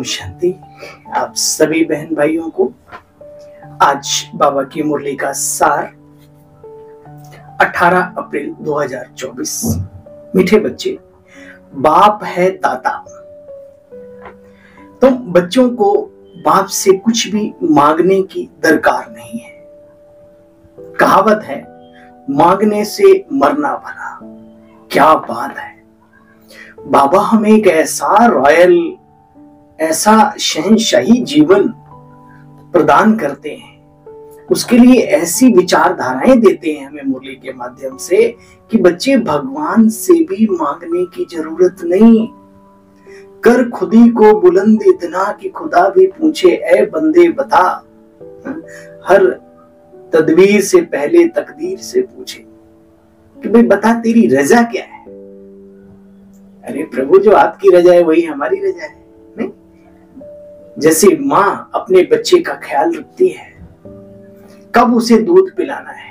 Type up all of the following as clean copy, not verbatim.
ओम शांति। आप सभी बहन भाइयों को आज बाबा की मुरली का सार 18 अप्रैल 2024। मीठे बच्चे, बाप है दाता। तो बच्चों को बाप से कुछ भी मांगने की दरकार नहीं है। कहावत है, मांगने से मरना भला। क्या बात है। बाबा हमें एक ऐसा रॉयल, ऐसा शहंशाही जीवन प्रदान करते हैं, उसके लिए ऐसी विचारधाराएं देते हैं हमें मुरली के माध्यम से कि बच्चे भगवान से भी मांगने की जरूरत नहीं। कर खुदी को बुलंद इतना कि खुदा भी पूछे, ए बंदे बता। हर तदबीर से पहले तकदीर से पूछे कि भाई बता तेरी रजा क्या है। अरे प्रभु, जो आपकी रजा है वही हमारी रजा है। नहीं, जैसे माँ अपने बच्चे का ख्याल रखती है, कब उसे दूध पिलाना है।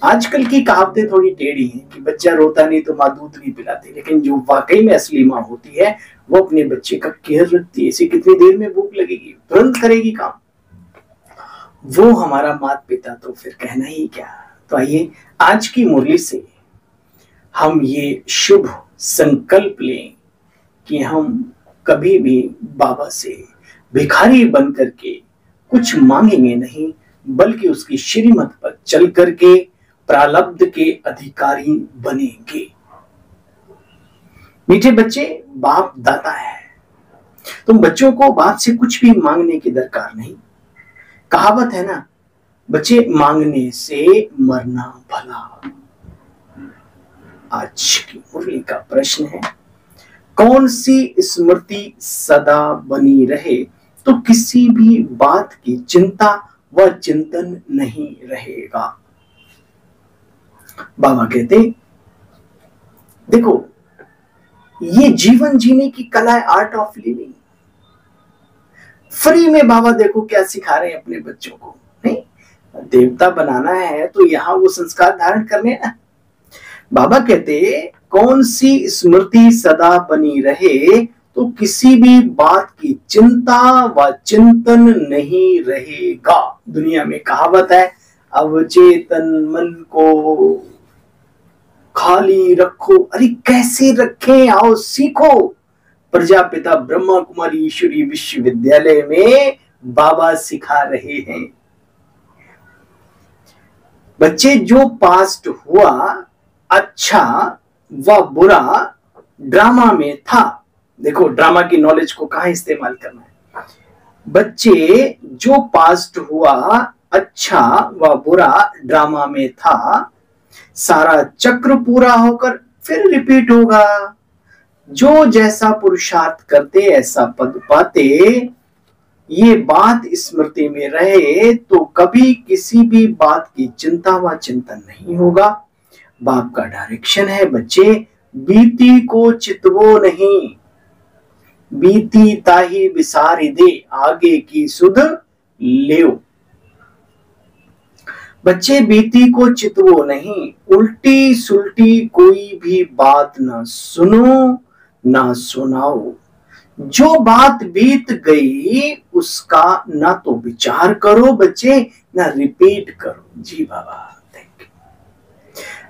आजकल की कहावतें थोड़ी टेढ़ी हैं कि बच्चा रोता नहीं तो माँ दूध नहीं पिलाती, लेकिन जो वाकई में असली माँ होती है वो अपने बच्चे का केयर रखती है। इसे कितनी देर में भूख लगेगी, तुरंत करेगी काम। वो हमारा माता पिता तो फिर कहना ही क्या। तो आइए आज की मुरली से हम ये शुभ संकल्प लें कि हम कभी भी बाबा से भिखारी बन करके कुछ मांगेंगे नहीं, बल्कि उसकी श्रीमत पर चल करके प्रारब्ध के अधिकारी बनेंगे। मीठे बच्चे, बाप दाता है। तुम बच्चों को बाप से कुछ भी मांगने की दरकार नहीं। कहावत है ना, बच्चे मांगने से मरना भला। आज की मुरली का प्रश्न है, कौन सी स्मृति सदा बनी रहे तो किसी भी बात की चिंता व चिंतन नहीं रहेगा। बाबा कहते, देखो ये जीवन जीने की कला है, आर्ट ऑफ लिविंग। फ्री में बाबा देखो क्या सिखा रहे हैं अपने बच्चों को। नहीं, देवता बनाना है तो यहां वो संस्कार धारण करने ना। बाबा कहते, कौन सी स्मृति सदा बनी रहे तो किसी भी बात की चिंता व चिंतन नहीं रहेगा। दुनिया में कहावत है, अवचेतन मन को खाली रखो। अरे कैसे रखें, आओ सीखो। प्रजापिता ब्रह्मा कुमारी ईश्वरी विश्वविद्यालय में बाबा सिखा रहे हैं। बच्चे, जो पास्ट हुआ अच्छा व बुरा ड्रामा में था। देखो ड्रामा की नॉलेज को कहां इस्तेमाल करना है। बच्चे, जो पास्ट हुआ अच्छा व बुरा ड्रामा में था, सारा चक्र पूरा होकर फिर रिपीट होगा। जो जैसा पुरुषार्थ करते ऐसा पद पाते। ये बात स्मृति में रहे तो कभी किसी भी बात की चिंता व चिंतन नहीं होगा। बाप का डायरेक्शन है, बच्चे बीती को चितवो नहीं, बीती ताही बिसारी दे, आगे की सुध लेओ। बच्चे बीती को चितवो नहीं, उल्टी सुल्टी कोई भी बात ना सुनो ना सुनाओ। जो बात बीत गई उसका ना तो विचार करो बच्चे, ना रिपीट करो। जी बाबा,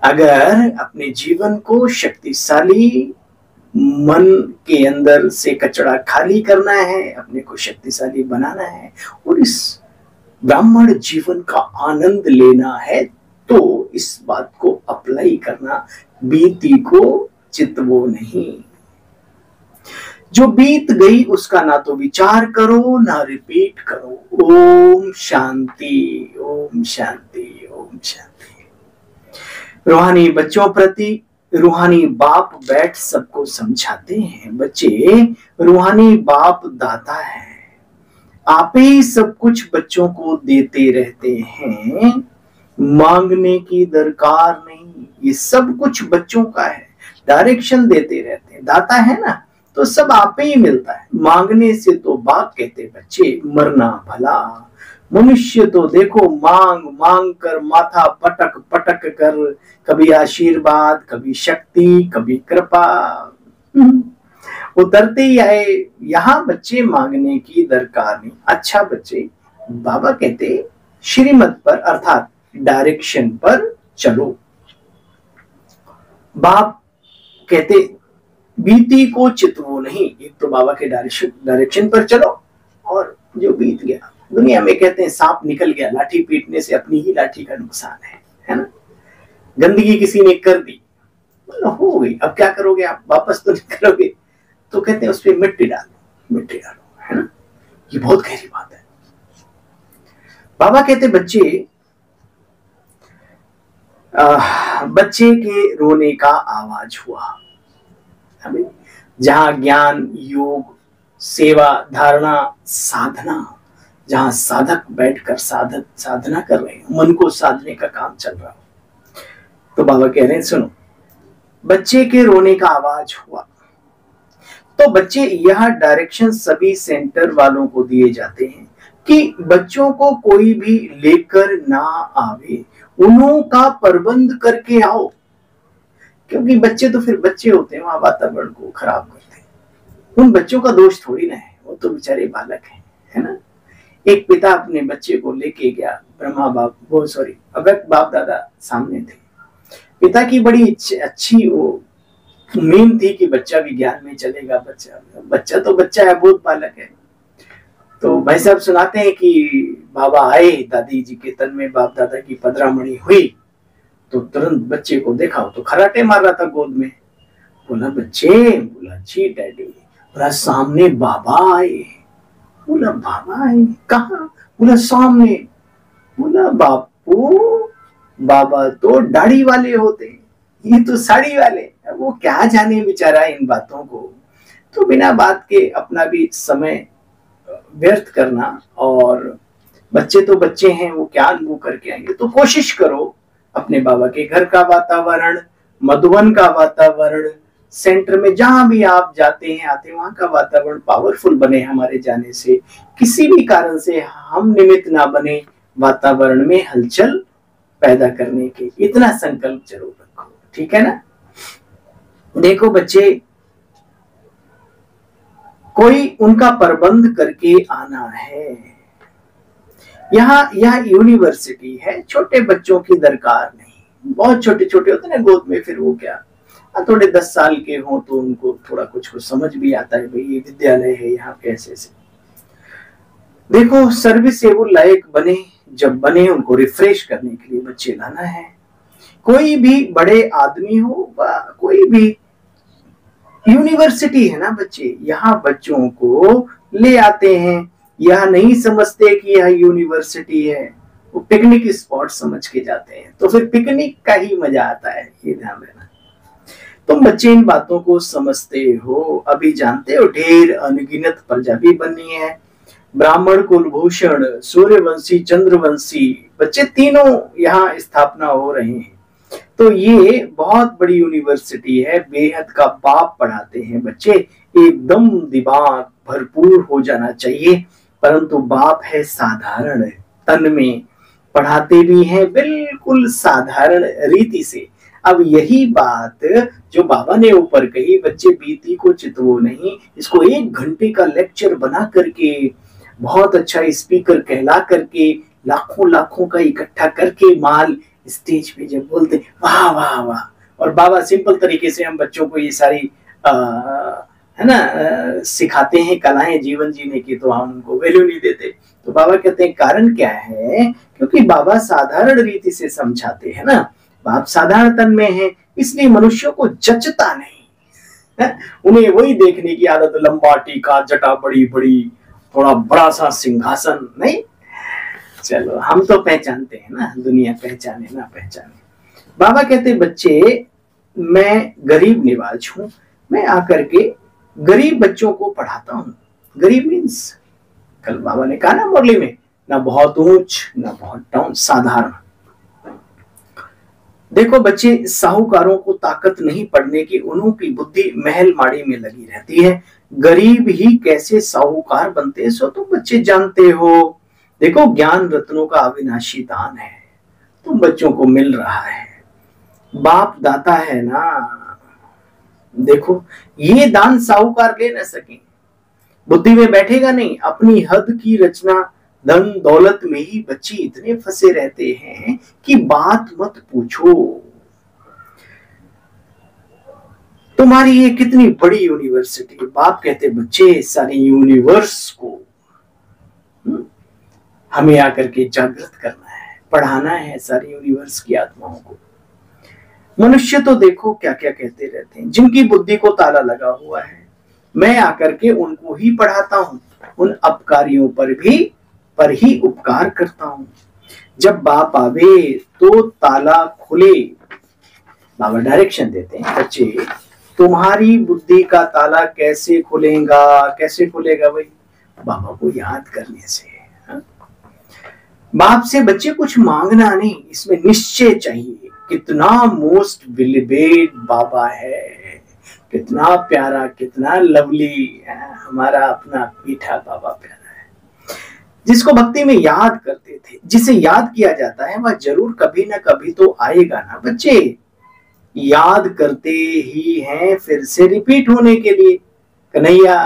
अगर अपने जीवन को शक्तिशाली मन के अंदर से कचरा खाली करना है, अपने को शक्तिशाली बनाना है और इस ब्राह्मण जीवन का आनंद लेना है, तो इस बात को अप्लाई करना, बीती को चितवो नहीं। जो बीत गई उसका ना तो विचार करो ना रिपीट करो। ओम शांति, ओम शांति, ओम शांति। रूहानी बच्चों प्रति रूहानी बाप बैठ सबको समझाते हैं। बच्चे, रूहानी बाप दाता है, आप ही सब कुछ बच्चों को देते रहते हैं, मांगने की दरकार नहीं। ये सब कुछ बच्चों का है, डायरेक्शन देते रहते हैं। दाता है ना, तो सब आप ही मिलता है। मांगने से तो बाप कहते बच्चे मरना भला। मनुष्य तो देखो मांग मांग कर माथा पटक पटक कर, कभी आशीर्वाद, कभी शक्ति, कभी कृपा। उतरते ही आए। यहाँ बच्चे मांगने की दरकार नहीं। अच्छा बच्चे, बाबा कहते श्रीमत पर अर्थात डायरेक्शन पर चलो। बाप कहते बीती को चितवो नहीं। एक तो बाबा के डायरेक्शन पर चलो, और जो बीत गया, दुनिया में कहते हैं सांप निकल गया, लाठी पीटने से अपनी ही लाठी का नुकसान है ना। गंदगी किसी ने कर दी, हो गई, अब क्या करोगे आप, वापस तो नहीं करोगे, तो कहते हैं उस पर मिट्टी डालो, है ना। ये बहुत गहरी बात है। बाबा कहते बच्चे के रोने का आवाज हुआ। जहां ज्ञान, योग, सेवा, धारणा, साधना, जहां साधक बैठकर साधना कर रहे हैं, मन को साधने का काम चल रहा हो, तो बाबा कह रहे हैं सुनो, बच्चे के रोने का आवाज हुआ। तो बच्चे, यह डायरेक्शन सभी सेंटर वालों को दिए जाते हैं कि बच्चों को कोई भी लेकर ना आवे, उन्हों का प्रबंध करके आओ। क्योंकि बच्चे तो फिर बच्चे होते हैं, वहां वातावरण को खराब करते हैं। उन बच्चों का दोष थोड़ी ना है, वो तो बेचारे बालक हैं, है ना। एक पिता अपने बच्चे को लेके गया, ब्रह्मा बाप, वो सॉरी अव्यक्त बाप दादा सामने थे। पिता की बड़ी अच्छी वो उम्मीद थी कि बच्चा विज्ञान में चलेगा। बच्चा तो बच्चा है, बहुत बालक है। तो भाई साहब सुनाते हैं कि बाबा आए, दादी जी के तन में बाप दादा की पदरामणि हुई, तो तुरंत बच्चे को देखा, तो खराटे मार रहा था गोद में। बोला बच्चे, बोला जी डैडी। बोला सामने बाबा आए। बोला बाबा आए कहाँ? बोला सामने। बोला बापू, बाबा तो दाढ़ी वाले होते, ये तो साड़ी वाले। वो क्या जाने बेचारा इन बातों को। तो बिना बात के अपना भी समय व्यर्थ करना, और बच्चे तो बच्चे हैं, वो क्या अनुभव करके आएंगे। तो कोशिश करो अपने बाबा के घर का वातावरण, मधुबन का वातावरण, सेंटर में जहां भी आप जाते हैं आते हैं, वहां का वातावरण पावरफुल बने हमारे जाने से। किसी भी कारण से हम निमित्त ना बने वातावरण में हलचल पैदा करने के, इतना संकल्प जरूर रखो, ठीक है ना। देखो बच्चे, कोई उनका प्रबंध करके आना है। यह यूनिवर्सिटी है, छोटे बच्चों की दरकार नहीं। बहुत छोटे छोटे होते ना गोद में, फिर वो क्या, थोड़े 10 साल के हों तो उनको थोड़ा कुछ समझ भी आता है, भाई ये विद्यालय है, यहाँ कैसे से। देखो सर्विसेबल लायक बने, जब बने उनको रिफ्रेश करने के लिए बच्चे लाना है। कोई भी बड़े आदमी हो, कोई भी यूनिवर्सिटी है ना बच्चे, यहाँ बच्चों को ले आते हैं। यह नहीं समझते कि यह यूनिवर्सिटी है, वो पिकनिक स्पॉट समझ के जाते हैं, तो फिर पिकनिक का ही मजा आता है, ये ध्यान रखना। तुम बच्चे इन बातों को समझते हो, अभी जानते हो ढेर अनगिनत प्रजा भी बननी है। ब्राह्मण कुलभूषण, सूर्यवंशी, चंद्रवंशी बच्चे तीनों यहाँ स्थापना हो रहे हैं। तो ये बहुत बड़ी यूनिवर्सिटी है, बेहद का बाप पढ़ाते हैं बच्चे। एकदम दिमाग भरपूर हो जाना चाहिए, परंतु बाप है साधारण तन में, पढ़ाते भी हैं बिल्कुल साधारण रीति से। अब यही बात जो बाबा ने ऊपर कही, बच्चे बीती को चितवो नहीं, इसको 1 घंटे का लेक्चर बना करके, बहुत अच्छा स्पीकर कहला करके, लाखों लाखों का इकट्ठा करके माल स्टेज पे जब बोलते वाह वाह वाह, और बाबा सिंपल तरीके से हम बच्चों को ये सारी है ना सिखाते हैं कलाएं जीवन जीने की, तो हम उनको वैल्यू नहीं देते। तो बाबा कहते हैं कारण क्या है, क्योंकि बाबा साधारण रीति से समझाते हैं ना। बाप साधारण तन में है, इसलिए मनुष्यों को जचता नहीं है? उन्हें वही देखने की आदत, लंबा टीका, जटा बड़ी बड़ी, थोड़ा बड़ा सा सिंहासन नहीं। चलो हम तो पहचानते हैं ना, दुनिया पहचाने ना पहचाने। बाबा कहते बच्चे, मैं गरीब निवाज हूं, मैं आकर के गरीब बच्चों को पढ़ाता हूं। गरीब मीन्स, कल बाबा ने कहा ना मुरली में, ना बहुत ऊंच ना बहुत डाउन, साधारण। देखो बच्चे, साहूकारों को ताकत नहीं पड़ने की, उन्होंने बुद्धि महल माड़ी में लगी रहती है। गरीब ही कैसे साहूकार बनते, सो तुम बच्चे जानते हो। देखो ज्ञान रत्नों का अविनाशी दान है, तुम बच्चों को मिल रहा है। बाप दाता है ना, देखो, ये दान साहूकार ले न सके, बुद्धि में बैठेगा नहीं। अपनी हद की रचना धन दौलत में ही बच्चे इतने फंसे रहते हैं कि बात मत पूछो। तुम्हारी ये कितनी बड़ी यूनिवर्सिटी, बाप कहते बच्चे सारी यूनिवर्स को हमें आकर के जागृत करना है, पढ़ाना है सारी यूनिवर्स की आत्माओं को। मनुष्य तो देखो क्या क्या कहते रहते हैं, जिनकी बुद्धि को ताला लगा हुआ है मैं आकर के उनको ही पढ़ाता हूं, उन अपकारियों पर ही उपकार करता हूं। जब बाप आवे तो ताला खुले। बाबा डायरेक्शन देते हैं, बच्चे तुम्हारी बुद्धि का ताला कैसे खुलेगा? कैसे खुलेगा भाई? बाबा को याद करने से। बाप से बच्चे कुछ मांगना नहीं, इसमें निश्चय चाहिए। कितना मोस्ट विलिबेड बाबा है, कितना प्यारा, कितना लवली, हमारा अपना मीठा बाबा प्यारा है, जिसको भक्ति में याद करते थे। जिसे याद किया जाता है वह जरूर कभी ना कभी तो आएगा ना बच्चे। याद करते ही हैं फिर से रिपीट होने के लिए, कन्हैया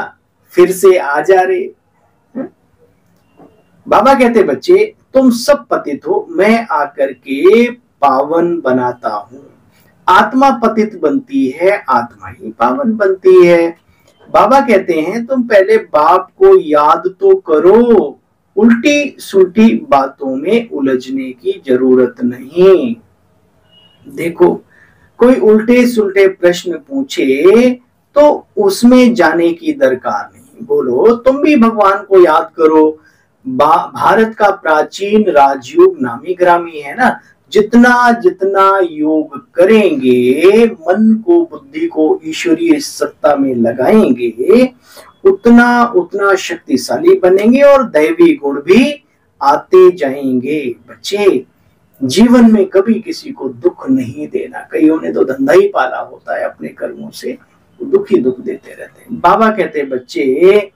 फिर से आ जा रे। बाबा कहते बच्चे तुम सब पतित हो, मैं आकर के पावन बनाता हूं। आत्मा पतित बनती है, आत्मा ही पावन बनती है। बाबा कहते हैं तुम पहले बाप को याद तो करो, उल्टी सुल्टी बातों में उलझने की जरूरत नहीं। देखो, कोई उल्टे सुल्टे प्रश्न पूछे तो उसमें जाने की दरकार नहीं। बोलो तुम भी भगवान को याद करो। भारत का प्राचीन राजयोग नामी ग्रामी है ना, जितना जितना योग करेंगे, मन को बुद्धि को ईश्वरीय सत्ता में लगाएंगे, उतना उतना शक्तिशाली बनेंगे और दैवी गुण भी आते जाएंगे। बच्चे जीवन में कभी किसी को दुख नहीं देना। कईयों ने तो धंधा ही पाला होता है अपने कर्मों से, दुख ही दुख देते रहते हैं। बाबा कहते बच्चे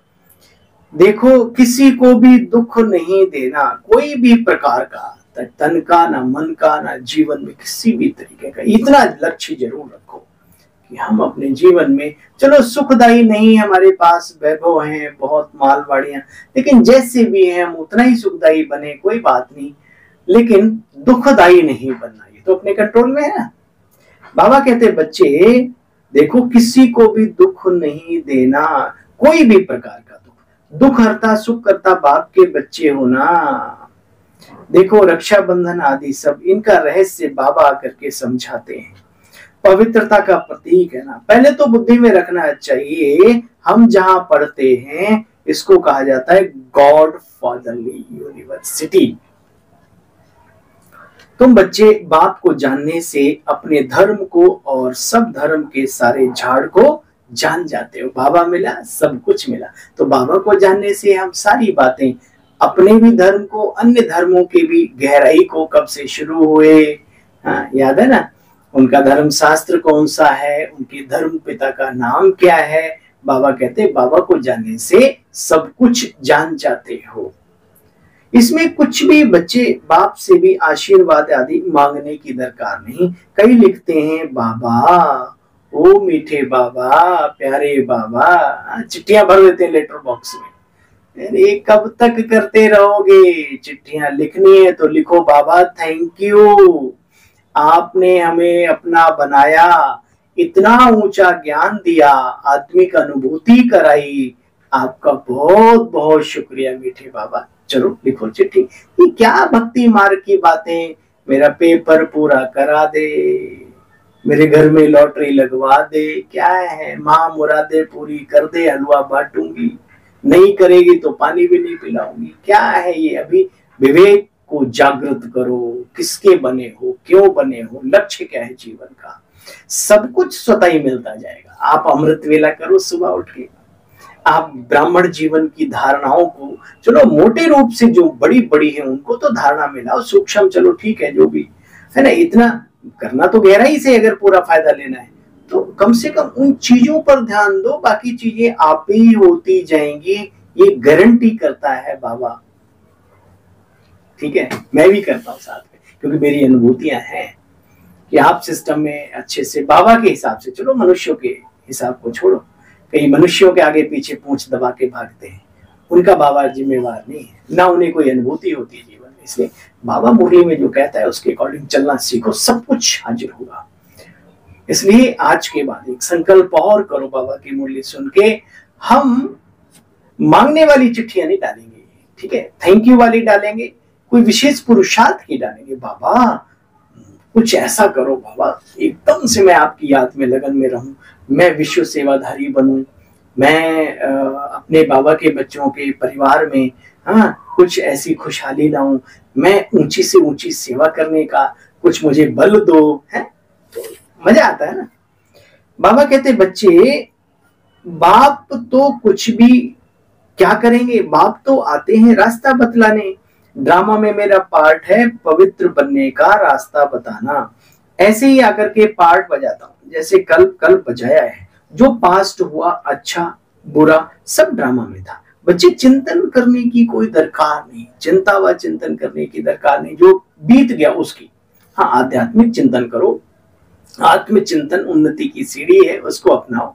देखो, किसी को भी दुख नहीं देना, कोई भी प्रकार का, तन का ना मन का ना जीवन में किसी भी तरीके का। इतना लक्ष्य जरूर रखो कि हम अपने जीवन में, चलो सुखदायी नहीं हमारे पास वैभव है, बहुत मालवाड़ियां, लेकिन जैसे भी है हम उतना ही सुखदायी बने, कोई बात नहीं, लेकिन दुखदायी नहीं बनना। ये तो अपने कंट्रोल में है ना। बाबा कहते बच्चे देखो, किसी को भी दुख नहीं देना, कोई भी प्रकार का दुख। दुख हरता सुख करता बाप के बच्चे हो ना। देखो, रक्षाबंधन आदि सब इनका रहस्य बाबा आकर के समझाते हैं। पवित्रता का प्रतीक है ना। पहले तो बुद्धि में रखना चाहिए, हम जहां पढ़ते हैं इसको कहा जाता है गॉड फादरली यूनिवर्सिटी। तुम बच्चे बाप को जानने से अपने धर्म को और सब धर्म के सारे झाड़ को जान जाते हो। बाबा मिला, सब कुछ मिला। तो बाबा को जानने से हम सारी बातें, अपने भी धर्म को, अन्य धर्मों के भी गहराई को, कब से शुरू हुए, हाँ याद है ना, उनका धर्म शास्त्र कौन सा है, उनके धर्म पिता का नाम क्या है। बाबा कहते बाबा को जानने से सब कुछ जान जाते हो। इसमें कुछ भी बच्चे बाप से भी आशीर्वाद आदि मांगने की दरकार नहीं। कई लिखते हैं बाबा, ओ मीठे बाबा, प्यारे बाबा, चिट्ठियां भर देते हैं लेटर बॉक्स में। अरे कब तक करते रहोगे? चिट्ठियां लिखनी है तो लिखो बाबा थैंक यू, आपने हमें अपना बनाया, इतना ऊंचा ज्ञान दिया, आत्मिक अनुभूति कराई, आपका बहुत बहुत शुक्रिया मीठे बाबा। चलो लिखो चिट्ठी। ये क्या भक्ति मार्ग की बातें, मेरा पेपर पूरा करा दे, मेरे घर में लॉटरी लगवा दे, क्या है, माँ मुरादे पूरी कर दे, हलवा बांटूंगी, नहीं करेगी तो पानी भी नहीं पिलाऊंगी, क्या है ये। अभी विवेक को जागृत करो, किसके बने हो, क्यों बने हो, लक्ष्य क्या है जीवन का, सब कुछ स्वतः ही मिलता जाएगा। आप अमृत वेला करो सुबह उठ के, आप ब्राह्मण जीवन की धारणाओं को, चलो मोटे रूप से जो बड़ी बड़ी है उनको तो धारणा मिलाओ, सूक्ष्म चलो ठीक है जो भी है ना, इतना करना तो गहराई से अगर पूरा फायदा लेना है तो कम से कम उन चीजों पर ध्यान दो, बाकी चीजें आप ही होती जाएंगी, ये गारंटी करता है बाबा। ठीक है, मैं भी करता हूँ साथ में, क्योंकि मेरी अनुभूतियां हैं कि आप सिस्टम में अच्छे से बाबा के हिसाब से, चलो मनुष्यों के हिसाब को छोड़ो। कई मनुष्यों के आगे पीछे पूंछ दबा के भागते हैं, उनका बाबा जिम्मेवार नहीं है, ना उन्हें कोई अनुभूति होती है जीवन में। इसलिए बाबा मुरली में जो कहता है उसके अकॉर्डिंग चलना सीखो, सब कुछ हाजिर होगा। इसलिए आज के बाद एक संकल्प और करो, बाबा की मुरली सुन के हम मांगने वाली चिट्ठियां नहीं डालेंगे, ठीक है, थैंक यू वाली डालेंगे, कोई विशेष पुरुषार्थ की डालेंगे। बाबा कुछ ऐसा करो बाबा, एकदम से मैं आपकी याद में लगन में रहूं, मैं विश्व सेवाधारी बनूं, मैं अपने बाबा के बच्चों के परिवार में कुछ ऐसी खुशहाली लाऊं, मैं ऊंची से ऊंची सेवा करने का कुछ मुझे बल दो, है तो मजा आता है ना। बाबा कहते बच्चे बाप तो कुछ भी क्या करेंगे, बाप तो आते हैं रास्ता बतलाने। ड्रामा में मेरा पार्ट है पवित्र बनने का रास्ता बताना। ऐसे ही आकर के पार्ट बजाता हूं, जैसे कल बजाया है। जो पास्ट हुआ अच्छा बुरा सब ड्रामा में था। बच्चे चिंतन करने की कोई दरकार नहीं, चिंता व चिंतन करने की दरकार नहीं, जो बीत गया उसकी। हाँ, आध्यात्मिक चिंतन करो, आत्मचिंतन उन्नति की सीढ़ी है, उसको अपनाओ।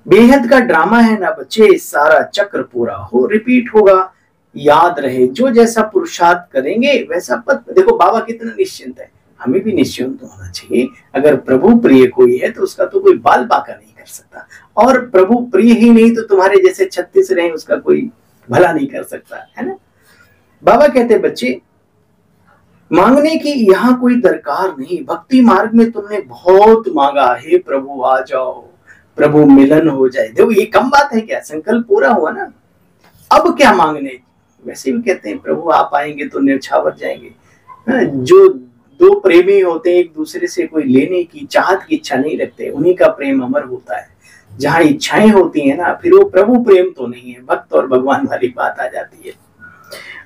बेहद का ड्रामा है ना बच्चे, सारा चक्र पूरा हो रिपीट होगा। याद रहे जो जैसा पुरुषार्थ करेंगे वैसा पद। देखो बाबा कितना निश्चिंत है, हमें भी निश्चिंत होना चाहिए। अगर प्रभु प्रिय कोई है तो उसका तो कोई बाल बाका नहीं कर सकता, और प्रभु प्रिय ही नहीं तो तुम्हारे जैसे 36 रहे उसका कोई भला नहीं कर सकता, है ना। बाबा कहते बच्चे मांगने की यहाँ कोई दरकार नहीं। भक्ति मार्ग में तुमने बहुत मांगा, हे प्रभु आ जाओ, प्रभु मिलन हो जाए। देखो ये कम बात है क्या, संकल्प पूरा हुआ ना, अब क्या मांगने। वैसे भी कहते हैं प्रभु आप आएंगे तो न्यौछावर जाएंगे। जो दो प्रेमी होते हैं एक दूसरे से कोई लेने की चाहत की इच्छा नहीं रखते, उन्हीं का प्रेम अमर होता है। जहां इच्छाएं होती है ना, फिर वो प्रभु प्रेम तो नहीं है, भक्त और भगवान वाली बात आ जाती है।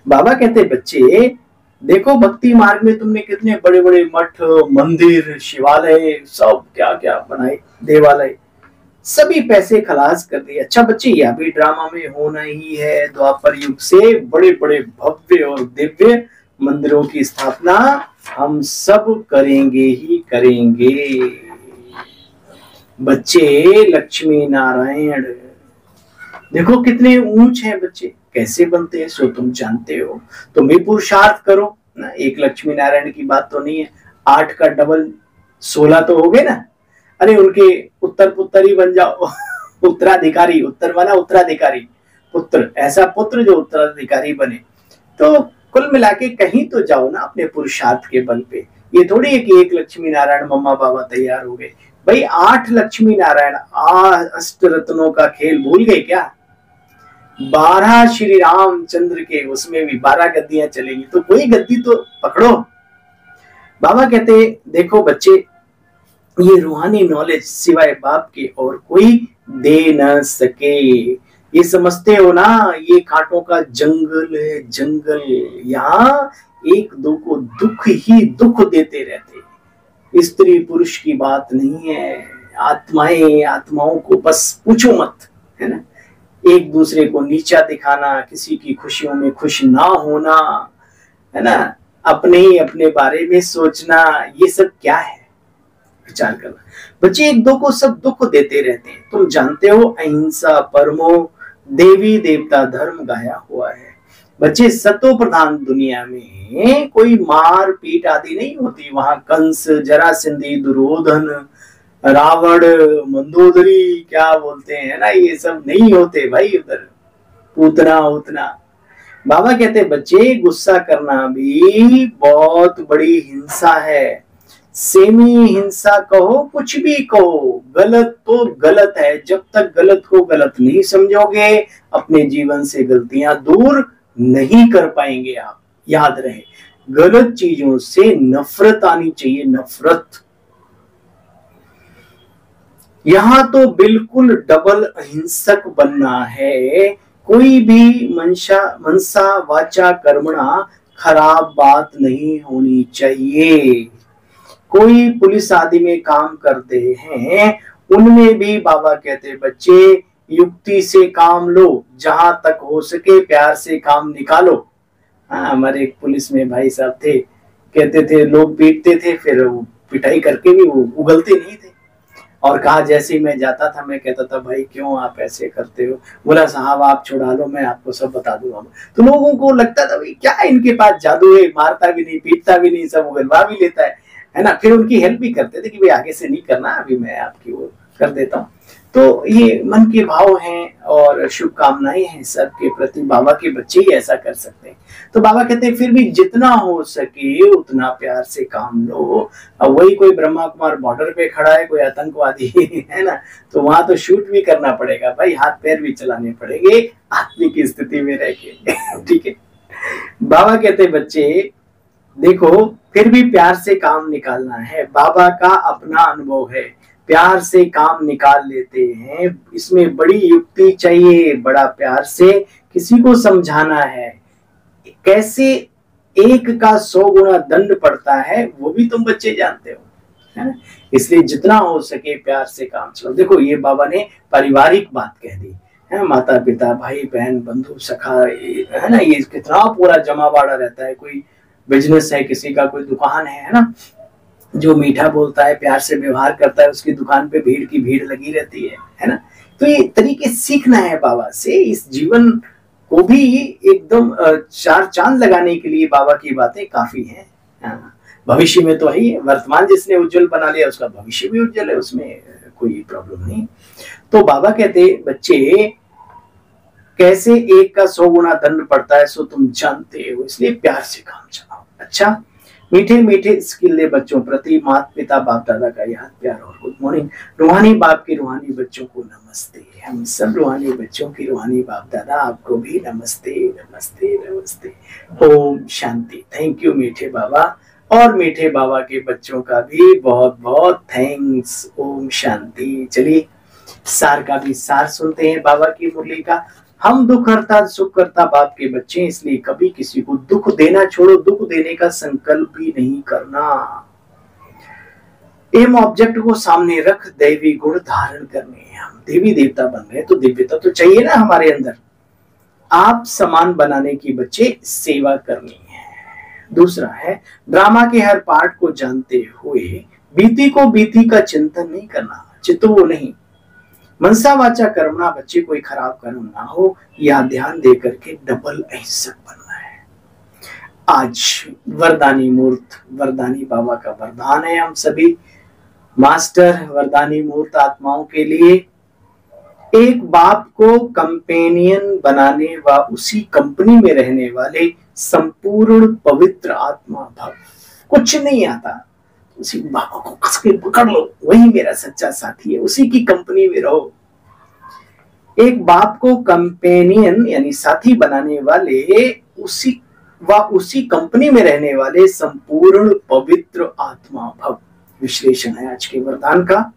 बाबा कहते बच्चे देखो भक्ति मार्ग में तुमने कितने बड़े बड़े मठ, मंदिर, शिवालय, सब क्या क्या बनाए, देवालय, सभी पैसे खलास कर दिए। अच्छा बच्चे यह भी ड्रामा में होना ही है। द्वापर युग से बड़े बड़े भव्य और दिव्य मंदिरों की स्थापना हम सब करेंगे ही करेंगे। बच्चे लक्ष्मी नारायण देखो कितने ऊंच हैं बच्चे, कैसे बनते हैं सो तुम जानते हो। तुम भी पुरुषार्थ करो ना, एक लक्ष्मी नारायण की बात तो नहीं है, 8 का डबल 16 तो हो गए ना। अरे उनके उत्तर पुत्र ही बन जाओ उत्तराधिकारी, उत्तर बना उत्तराधिकारी, पुत्र, ऐसा पुत्र जो उत्तराधिकारी बने। तो कुल मिला के कहीं तो जाओ ना अपने पुरुषार्थ के बल पे। ये थोड़ी है कि एक लक्ष्मी नारायण मम्मा बाबा तैयार हो गए। भाई 8 लक्ष्मी नारायण, अष्ट रत्नों का खेल भूल गए क्या। 12 श्री रामचंद्र के, उसमें भी 12 गद्दियां चलेंगी, तो कोई गद्दी तो पकड़ो। बाबा कहते देखो बच्चे ये रूहानी नॉलेज सिवाय बाप के और कोई दे न सके। ये समझते हो ना, ये कांटों का जंगल है, जंगल। यहाँ एक दो को दुख ही दुख देते रहते। स्त्री पुरुष की बात नहीं है, आत्माएं आत्माओं को बस पूछो मत, है ना। एक दूसरे को नीचा दिखाना, किसी की खुशियों में खुश ना होना, है ना, अपने ही अपने बारे में सोचना, ये सब क्या है, विचार करना। बच्चे एक दो को सब दुख देते रहते हैं। तुम जानते हो अहिंसा परमो देवी देवता धर्म गाया हुआ है। बच्चे सतो प्रधान दुनिया में कोई मार पीट आदि नहीं होती। वहां कंस, जरासंधी, दुर्योधन, रावण, मंदोदरी, क्या बोलते हैं ना, ये सब नहीं होते भाई उधर, पूतना उतना। बाबा कहते बच्चे गुस्सा करना भी बहुत बड़ी हिंसा है। सेमी हिंसा कहो, कुछ भी कहो, गलत तो गलत है। जब तक गलत को गलत नहीं समझोगे अपने जीवन से गलतियां दूर नहीं कर पाएंगे आप। याद रहे गलत चीजों से नफरत आनी चाहिए, नफरत। यहां तो बिल्कुल डबल अहिंसक बनना है। कोई भी मनसा वाचा कर्मणा खराब बात नहीं होनी चाहिए। कोई पुलिस आदि में काम करते हैं, उनमें भी बाबा कहते बच्चे युक्ति से काम लो, जहां तक हो सके प्यार से काम निकालो। हमारे एक पुलिस में भाई साहब थे, कहते थे लोग पीटते थे, फिर पिटाई करके भी वो उगलते नहीं थे। और कहा जैसे ही मैं जाता था मैं कहता था भाई क्यों आप ऐसे करते हो, बोला साहब आप छुड़ा लो मैं आपको सब बता दूंगा। तो लोगों को लगता था भाई क्या इनके पास जादू है, मारता भी नहीं पीटता भी नहीं, सब उगलवा भी लेता है ना। फिर उनकी हेल्प भी करते थे कि भाई आगे से नहीं करना, अभी मैं आपकी वो कर देता हूँ। तो ये मन के भाव हैं और शुभकामनाएं हैं सबके प्रति, बाबा के बच्चे ही ऐसा कर सकते हैं। तो बाबा कहते हैं फिर भी जितना हो सके उतना प्यार से काम लो। अब वही कोई ब्रह्मा कुमार बॉर्डर पे खड़ा है, कोई आतंकवादी है ना, तो वहां तो शूट भी करना पड़ेगा भाई, हाथ पैर भी चलाने पड़ेंगे आत्मिक स्थिति में रह के ठीक है। बाबा कहते बच्चे देखो फिर भी प्यार से काम निकालना है, बाबा का अपना अनुभव है, प्यार से काम निकाल लेते हैं, इसमें बड़ी युक्ति चाहिए, बड़ा प्यार से किसी को समझाना है। कैसे एक का 100 गुना दंड पड़ता है वो भी तुम बच्चे जानते हो, है ना। इसलिए जितना हो सके प्यार से काम चलाओ। देखो ये बाबा ने पारिवारिक बात कह दी है, माता पिता भाई बहन बंधु सखा है ना, ये कितना पूरा जमावाड़ा रहता है। कोई बिजनेस है किसी का, कोई दुकान है ना, जो मीठा बोलता है प्यार से व्यवहार करता है उसकी दुकान पे भीड़ की भीड़ लगी रहती है ना। तो ये तरीके सीखना है बाबा से, इस जीवन को भी एकदम चार चांद लगाने के लिए बाबा की बातें काफी हैं। भविष्य में तो है, वर्तमान जिसने उज्जवल बना लिया उसका भविष्य भी उज्जवल है, उसमें कोई प्रॉब्लम नहीं। तो बाबा कहते बच्चे कैसे एक का 100 गुना दंड पड़ता है सो तुम जानते हो, इसलिए प्यार से काम चलाओ। अच्छा मीठे मीठे स्किल्ले बच्चों प्रति माता पिता बाप दादा का याद प्यार और गुड मॉर्निंग। रूहानी बाप की रूहानी बच्चों को नमस्ते। हम सब रूहानी बच्चों की रूहानी बाप दादा आपको भी नमस्ते नमस्ते नमस्ते। ओम शांति। थैंक यू मीठे बाबा, और मीठे बाबा के बच्चों का भी बहुत बहुत थैंक्स। ओम शांति। चलिए सार का भी सार सुनते हैं बाबा की मुरली का। हम दुख हरता सुख करता बाप के बच्चे, इसलिए कभी किसी को दुख देना छोड़ो, दुख देने का संकल्प भी नहीं करना। एम ऑब्जेक्ट को सामने रख दैवी गुण धारण करने हैं। हम देवी देवता बन रहे हैं तो दिव्यता तो चाहिए ना हमारे अंदर। आप समान बनाने की बच्चे सेवा करनी है। दूसरा है ड्रामा के हर पार्ट को जानते हुए बीती को बीती का चिंतन नहीं करना, चितो नहीं। मनसा वाचा कर्मणा बच्चे कोई खराब कर्म ना हो, या ध्यान दे करके डबल अहिंसक बनना है। आज वरदानी मूर्त वरदानी बाबा का वरदान है हम सभी मास्टर वरदानी मूर्त आत्माओं के लिए। एक बाप को कंपेनियन बनाने व उसी कंपनी में रहने वाले संपूर्ण पवित्र आत्मा भव। कुछ नहीं आता, उसी बाबा को कस के पकड़ लो, वही मेरा सच्चा साथी है, उसी की कंपनी में रहो। एक बाप को कंपेनियन यानी साथी बनाने वाले उसी कंपनी में रहने वाले संपूर्ण पवित्र आत्मा भव। विश्लेषण है आज के वरदान का।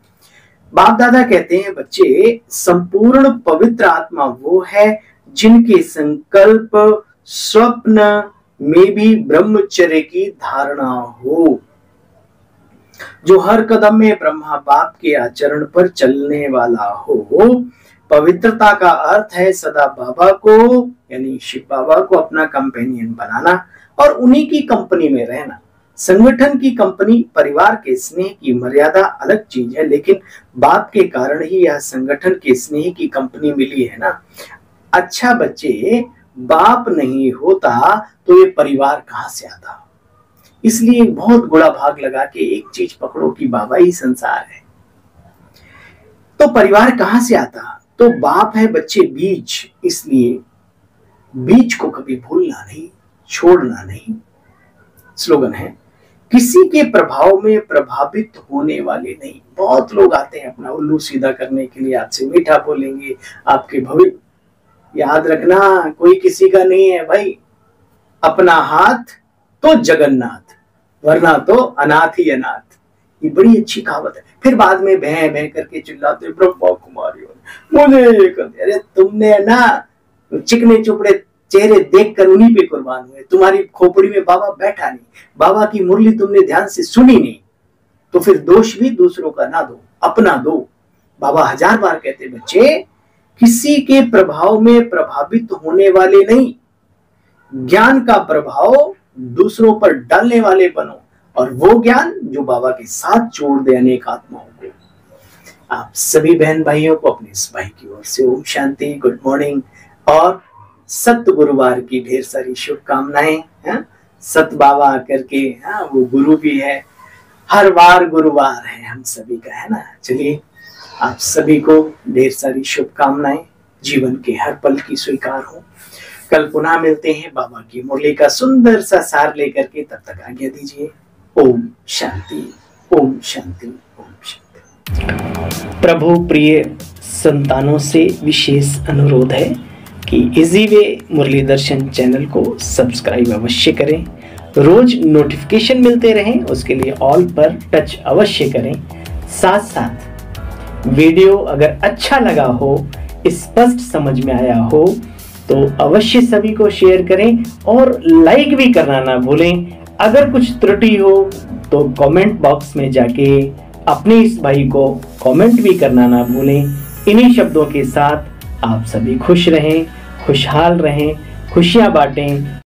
बाप दादा कहते हैं बच्चे संपूर्ण पवित्र आत्मा वो है जिनके संकल्प स्वप्न में भी ब्रह्मचर्य की धारणा हो, जो हर कदम में ब्रह्मा बाप के आचरण पर चलने वाला हो। पवित्रता का अर्थ है सदा बाबा को यानी शिव बाबा को अपना कंपेनियन बनाना और उन्हीं की कंपनी में रहना। संगठन की कंपनी परिवार के स्नेह की मर्यादा अलग चीज है, लेकिन बाप के कारण ही यह संगठन के स्नेह की कंपनी मिली है ना। अच्छा बच्चे बाप नहीं होता तो ये परिवार कहां से आता। इसलिए बहुत गुड़ा भाग लगा के एक चीज पकड़ो कि बाबा ही संसार है। तो परिवार कहां से आता, तो बाप है बच्चे बीज, इसलिए बीज को कभी भूलना नहीं, छोड़ना नहीं। स्लोगन है किसी के प्रभाव में प्रभावित होने वाले नहीं। बहुत लोग आते हैं अपना उल्लू सीधा करने के लिए, आपसे मीठा बोलेंगे, आपके भविष्य। याद रखना कोई किसी का नहीं है भाई, अपना हाथ तो जगन्नाथ, वरना तो अनाथ ही अनाथ। ये बड़ी अच्छी कहावत है। फिर बाद में भय भय करके चिल्लाते ब्रह्मा कुमारी मुझे ये कर दिया। अरे तुमने ना चिकने चुपड़े चेहरे देखकर उन्हीं पे कुर्बान हुए, तुम्हारी खोपड़ी में बाबा बैठा नहीं, बाबा की मुरली तुमने ध्यान से सुनी नहीं, तो फिर दोष भी दूसरों का ना दो, अपना दो। बाबा 1000 बार कहते बच्चे किसी के प्रभाव में प्रभावित होने वाले नहीं, ज्ञान का प्रभाव दूसरों पर डालने वाले बनो, और वो ज्ञान जो बाबा के साथ जोड़ दे अनेक आत्माओं को। आप सभी बहन भाइयों को अपने इस भाई की ओर से ओम शांति, गुड मॉर्निंग और सत गुरुवार की ढेर सारी शुभकामनाएं। सत बाबा आकर के वो गुरु भी है, हर बार गुरुवार है हम सभी का, है ना। चलिए आप सभी को ढेर सारी शुभकामनाएं, जीवन के हर पल की स्वीकार हो। कल पुनः मिलते हैं बाबा की मुरली का सुंदर सा सार लेकर के, तब तक आज्ञा दीजिए। ओम शांति, ओम शांति, ओम शांति। प्रभु प्रिय संतानों से विशेष अनुरोध है कि इजी वे मुरली दर्शन चैनल को सब्सक्राइब अवश्य करें, रोज नोटिफिकेशन मिलते रहें, उसके लिए ऑल पर टच अवश्य करें। साथ साथ वीडियो अगर अच्छा लगा हो, स्पष्ट समझ में आया हो तो अवश्य सभी को शेयर करें और लाइक भी करना ना भूलें। अगर कुछ त्रुटि हो तो कमेंट बॉक्स में जाके अपने इस भाई को कमेंट भी करना ना भूलें। इन्हीं शब्दों के साथ आप सभी खुश रहें, खुशहाल रहें, खुशियां बांटें।